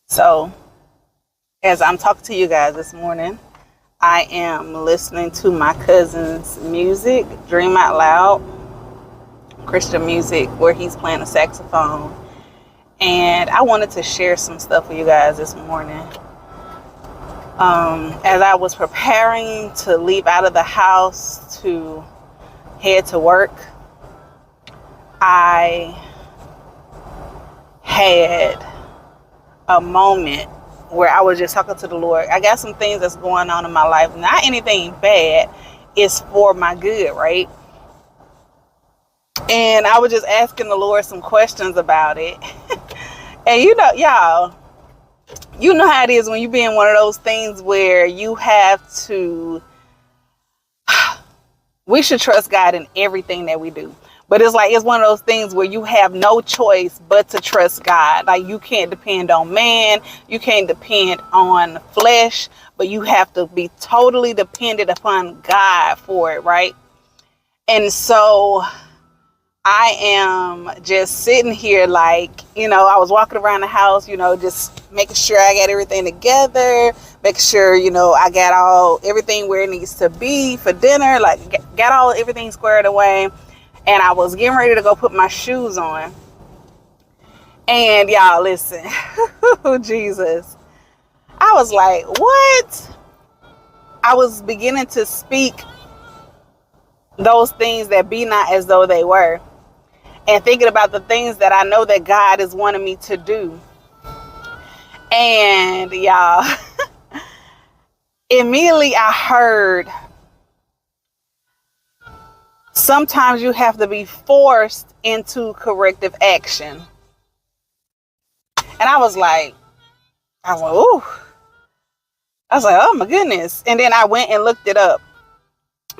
So, as I'm talking to you guys this morning, I am listening to my cousin's music, Dream Out Loud, Christian music, where he's playing a saxophone. And I wanted to share some stuff with you guys this morning. As I was preparing to leave out of the house to head to work, I had a moment where I was just talking to the Lord. I got some things that's going on in my life, not anything bad, it's for my good, right? And I was just asking the Lord some questions about it. And y'all, you know how it is when you be in one of those things where you have to, we should trust God in everything that we do. But it's one of those things where you have no choice but to trust God. Like, you can't depend on man, you can't depend on flesh, but you have to be totally dependent upon God for it, right? And so I am just sitting here I was walking around the house, just making sure I got everything together, making sure, I got everything where it needs to be for dinner, got everything squared away. And I was getting ready to go put my shoes on. And y'all, listen, Jesus, I was like, what? I was beginning to speak those things that be not as though they were. And thinking about the things that I know that God is wanting me to do. And y'all, immediately I heard, sometimes you have to be forced into corrective action. And I was like, ooh. I was like, oh my goodness. And then I went and looked it up.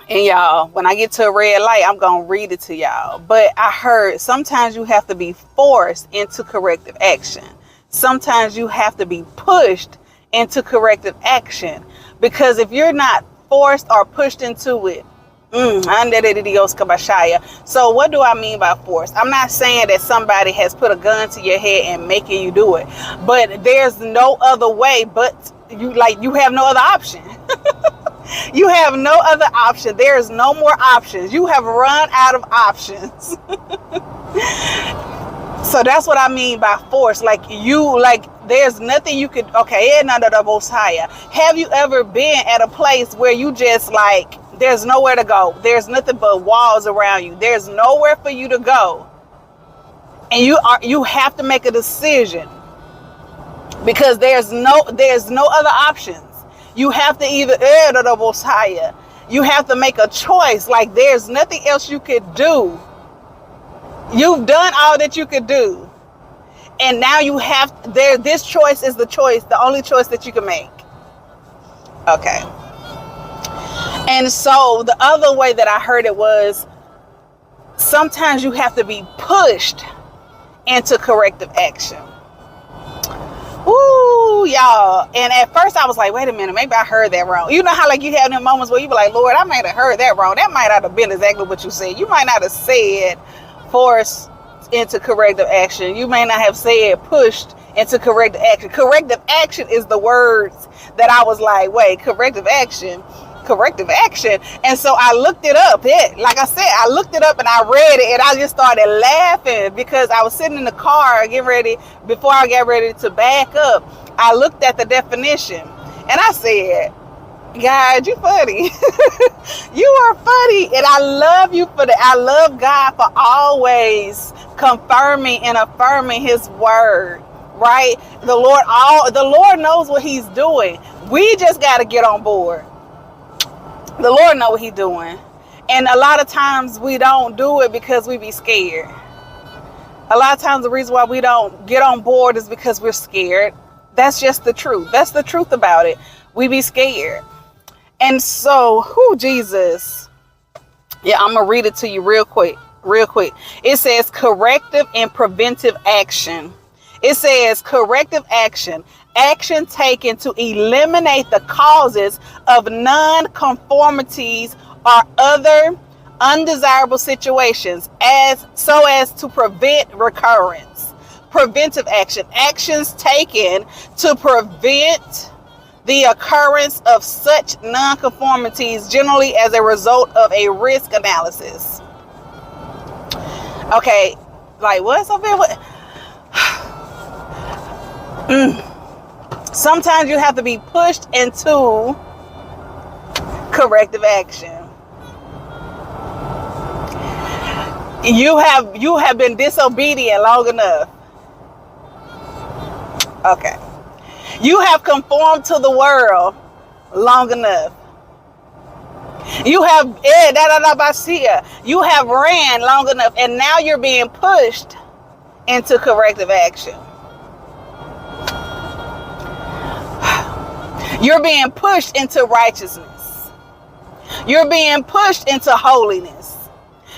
And y'all, when I get to a red light, I'm going to read it to y'all. But I heard sometimes you have to be forced into corrective action. Sometimes you have to be pushed into corrective action. Because if you're not forced or pushed into it, so what do I mean by force? I'm not saying that somebody has put a gun to your head and making you do it, but there's no other way but you have no other option. You have no other option. There is no more options. You have run out of options. So that's what I mean by force. There's nothing you could, have you ever been at a place where you just there's nowhere to go? There's nothing but walls around you. There's nowhere for you to go. And you have to make a decision because there's no other options. You have to you have to make a choice. There's nothing else you could do. You've done all that you could do. And now this choice is the only choice that you can make. Okay. And so the other way that I heard it was, sometimes you have to be pushed into corrective action. Ooh, y'all. And at first I was like, wait a minute, maybe I heard that wrong. You know how you have them moments where you be like, Lord, I might have heard that wrong. That might not have been exactly what you said. You might not have said force into corrective action. You may not have said pushed into corrective action. Corrective action is the words that I was like, wait, corrective action. And so I looked it up. Like I said, I looked it up and I read it and I just started laughing because I was sitting in the car before I got ready to back up. I looked at the definition and I said, God, you funny. You are funny. And I love you for that. I love God for always confirming and affirming his word, right? The Lord knows what he's doing. We just got to get on board. The Lord knows what he's doing. And a lot of times we don't do it because we be scared. A lot of times the reason why we don't get on board is because we're scared. That's just the truth. That's the truth about it. We be scared. And so, Jesus. Yeah, I'm going to read it to you real quick. It says corrective and preventive action. It says corrective action. Action taken to eliminate the causes of non-conformities or other undesirable situations so as to prevent recurrence. preventive action. Actions taken to prevent the occurrence of such nonconformities, generally as a result of a risk analysis. Okay, like what? Sometimes you have to be pushed into corrective action. You have been disobedient long enough. Okay. You have conformed to the world long enough. You have you have ran long enough, and now you're being pushed into corrective action. You're being pushed into righteousness. You're being pushed into holiness.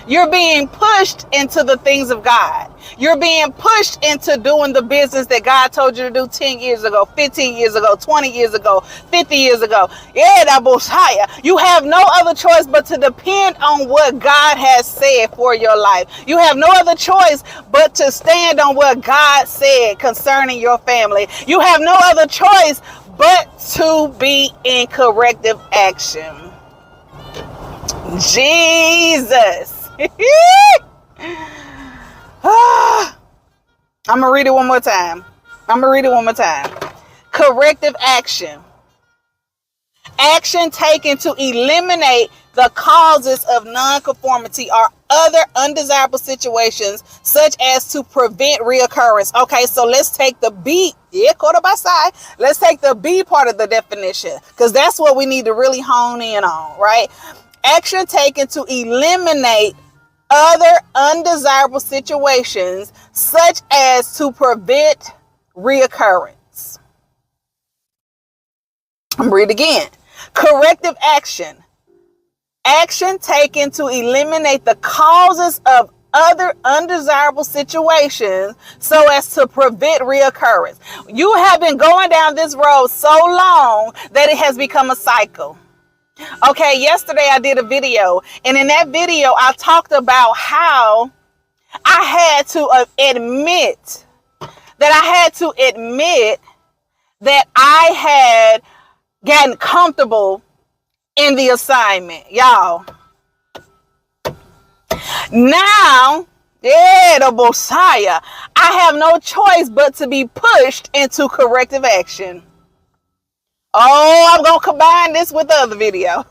You're being pushed into the things of God. You're being pushed into doing the business that God told you to do 10 years ago, 15 years ago, 20 years ago, 50 years ago. Yeah, that bullshit. You have no other choice but to depend on what God has said for your life. You have no other choice but to stand on what God said concerning your family. You have no other choice but to be in corrective action. Jesus. I'm gonna read it one more time. Corrective action. Action taken to eliminate the causes of nonconformity or other undesirable situations, such as to prevent reoccurrence. Okay, so let's take the B. Let's take the B part of the definition, because that's what we need to really hone in on, right? Action taken to eliminate other undesirable situations, such as to prevent reoccurrence. I'm read again. Corrective action. Action taken to eliminate the causes of other undesirable situations so as to prevent reoccurrence. You have been going down this road so long that it has become a cycle. Okay, yesterday I did a video, and in that video I talked about how I had to admit that I had gotten comfortable in the assignment, y'all. Now, the Messiah, I have no choice but to be pushed into corrective action. Oh, I'm going to combine this with the other video.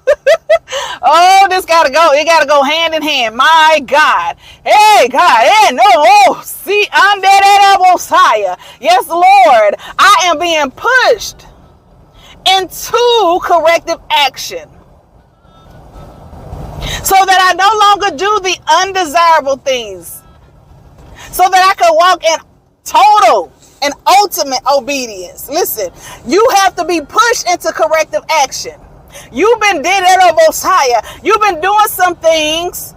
Oh, this got to go. It got to go hand in hand. My God. Hey, God. Hey, no. Oh, see, I'm that Messiah. Yes, Lord. I am being pushed into corrective action, so that I no longer do the undesirable things, so that I can walk in total and ultimate obedience. Listen, you have to be pushed into corrective action. You've been dead at a Messiah. You've been doing some things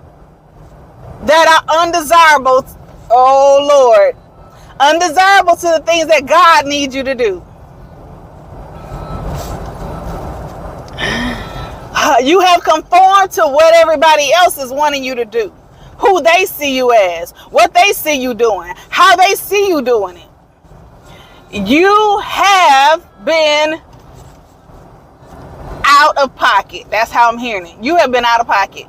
that are undesirable. Oh Lord, undesirable to the things that God needs you to do. You have conformed to what everybody else is wanting you to do, who they see you as, what they see you doing, how they see you doing it. You have been out of pocket. That's how I'm hearing it. You have been out of pocket.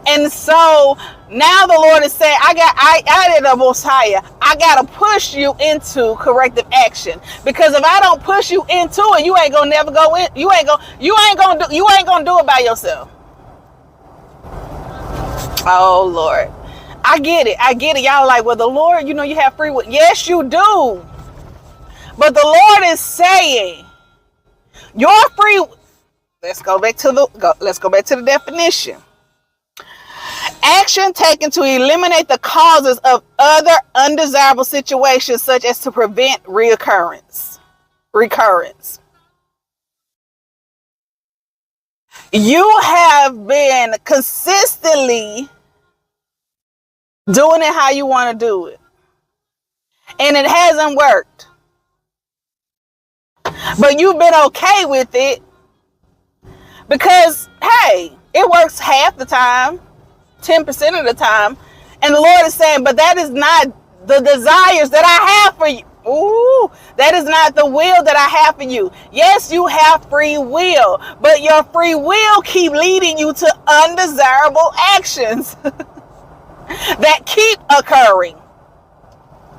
And so now the Lord is saying, I did a most higher. I gotta push you into corrective action, because if I don't push you into it, you ain't gonna never go in. You ain't gonna do it by yourself. Oh Lord, I get it. Y'all like, well, the Lord, you have free will. Yes, you do. But the Lord is saying, your free. Let's go back to the definition. Action taken to eliminate the causes of other undesirable situations, such as to prevent recurrence. You have been consistently doing it how you want to do it, and it hasn't worked. But you've been okay with it because, hey, it works half the time, 10% of the time. And the Lord is saying, but that is not the desires that I have for you. Ooh, that is not the will that I have for you. Yes, you have free will, but your free will keep leading you to undesirable actions that keep occurring.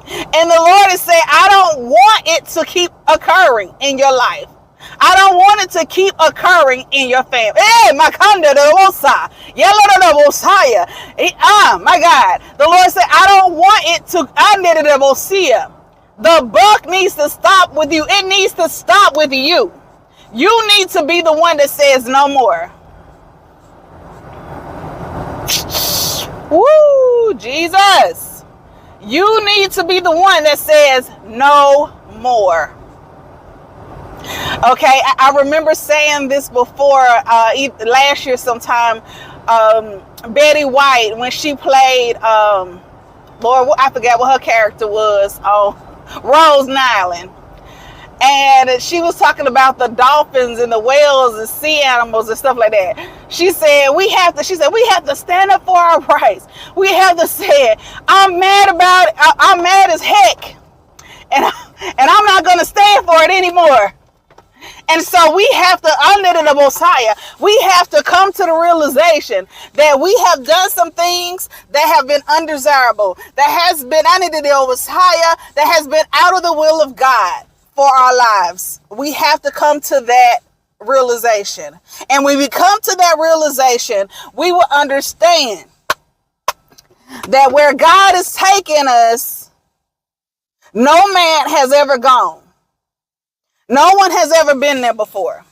And the Lord is saying, I don't want it to keep occurring in your life. I don't want it to keep occurring in your family. My God. The Lord said, I don't want it to. The buck needs to stop with you. It needs to stop with you. You need to be the one that says no more. Woo, Jesus. You need to be the one that says no more. Okay, I remember saying this before last year sometime. Betty White, when she played, Lord, I forgot what her character was on Rose Nylund. And she was talking about the dolphins and the whales and sea animals and stuff like that. She said, we have to stand up for our rights. We have to say it. I'm mad about it. I'm mad as heck. And I'm not going to stand for it anymore. And so we have to, under the Messiah, we have to come to the realization that we have done some things that have been undesirable, that has been under the Messiah, that has been out of the will of God for our lives. We have to come to that realization. And when we come to that realization, we will understand that where God is taking us, no man has ever gone. No one has ever been there before.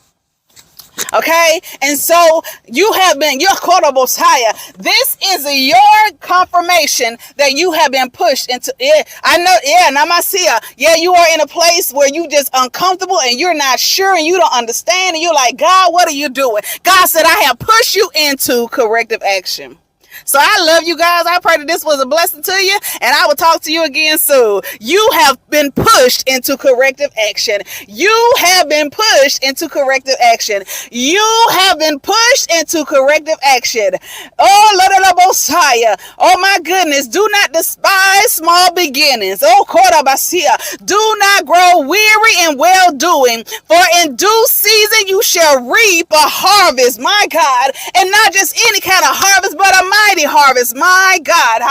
Okay? And so you have been, you're called a Messiah. This is your confirmation that you have been pushed into it. I know, Namasia. Yeah, you are in a place where you just uncomfortable and you're not sure and you don't understand. And you're like, God, what are you doing? God said, I have pushed you into corrective action. So I love you guys. I pray that this was a blessing to you, and I will talk to you again soon. You have been pushed into corrective action. You have been pushed into corrective action. You have been pushed into corrective action. Oh, Lord of the Messiah. Oh, my goodness. Do not despise small beginnings. Oh, Korabasia. Do not grow weary in well-doing, for in due season you shall reap a harvest, my God, and not just any kind of harvest, but a mighty harvest, my God.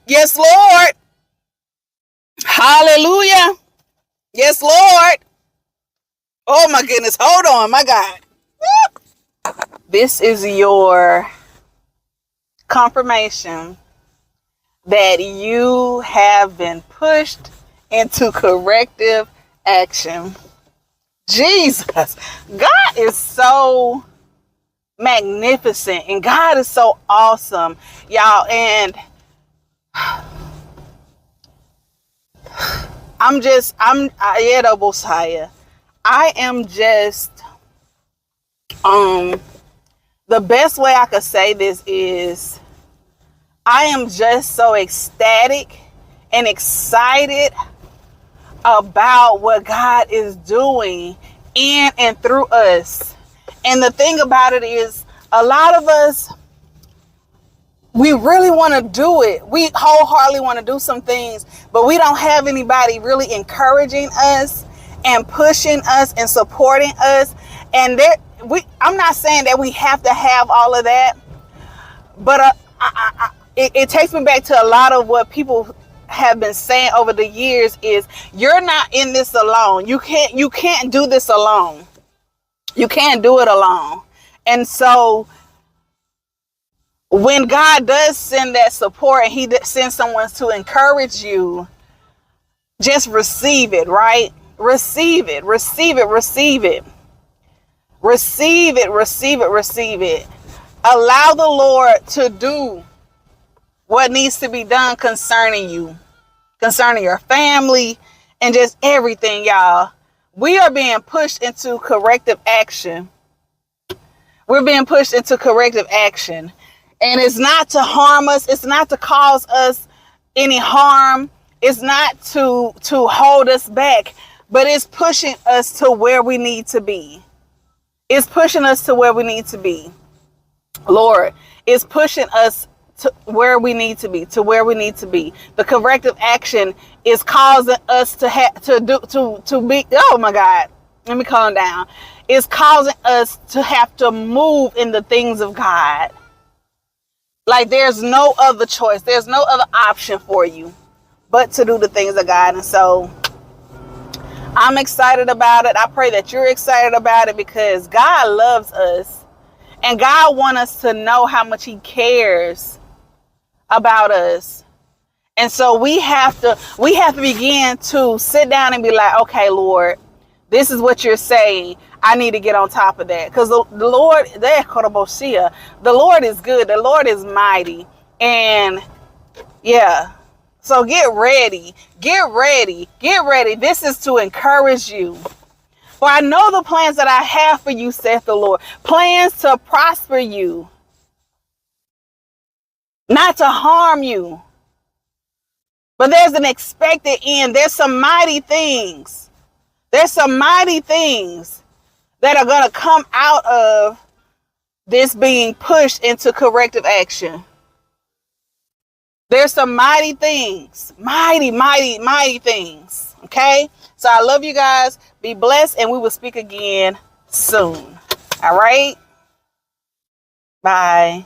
Yes, Lord. Hallelujah. Yes, Lord. Oh my goodness. Hold on, my God. This is your confirmation that you have been pushed into corrective action. Jesus. God is so magnificent and God is so awesome, y'all. And I am just the best way I could say this is I am just so ecstatic and excited about what God is doing in and through us. And the thing about it is, a lot of us, we really want to do it. We wholeheartedly want to do some things, but we don't have anybody really encouraging us and pushing us and supporting us. And I'm not saying that we have to have all of that, but it takes me back to a lot of what people have been saying over the years is, you're not in this alone. You can't do this alone. You can't do it alone. And so when God does send that support and he sends someone to encourage you, just receive it, right? Receive it, receive it, receive it. Receive it, receive it, receive it. Allow the Lord to do what needs to be done concerning you, concerning your family, and just everything, y'all. We are being pushed into corrective action. We're being pushed into corrective action. And it's not to harm us. It's not to cause us any harm. It's not to hold us back, but it's pushing us to where we need to be. It's pushing us to where we need to be. Lord, it's pushing us to where we need to be, to where we need to be. The corrective action is causing us to have to be, oh my God, let me calm down. It's causing us to have to move in the things of God. Like there's no other choice. There's no other option for you but to do the things of God. And so I'm excited about it. I pray that you're excited about it, because God loves us and God wants us to know how much he cares about us. And so we have to begin to sit down and be like, okay, Lord, this is what you're saying. I need to get on top of that. Because the Lord is good. The Lord is mighty. And yeah. So get ready. Get ready. Get ready. This is to encourage you. For I know the plans that I have for you, saith the Lord. Plans to prosper you, not to harm you. But there's an expected end. There's some mighty things. There's some mighty things that are going to come out of this being pushed into corrective action. There's some mighty things. Mighty, mighty, mighty things. Okay? So I love you guys. Be blessed, and we will speak again soon. All right? Bye.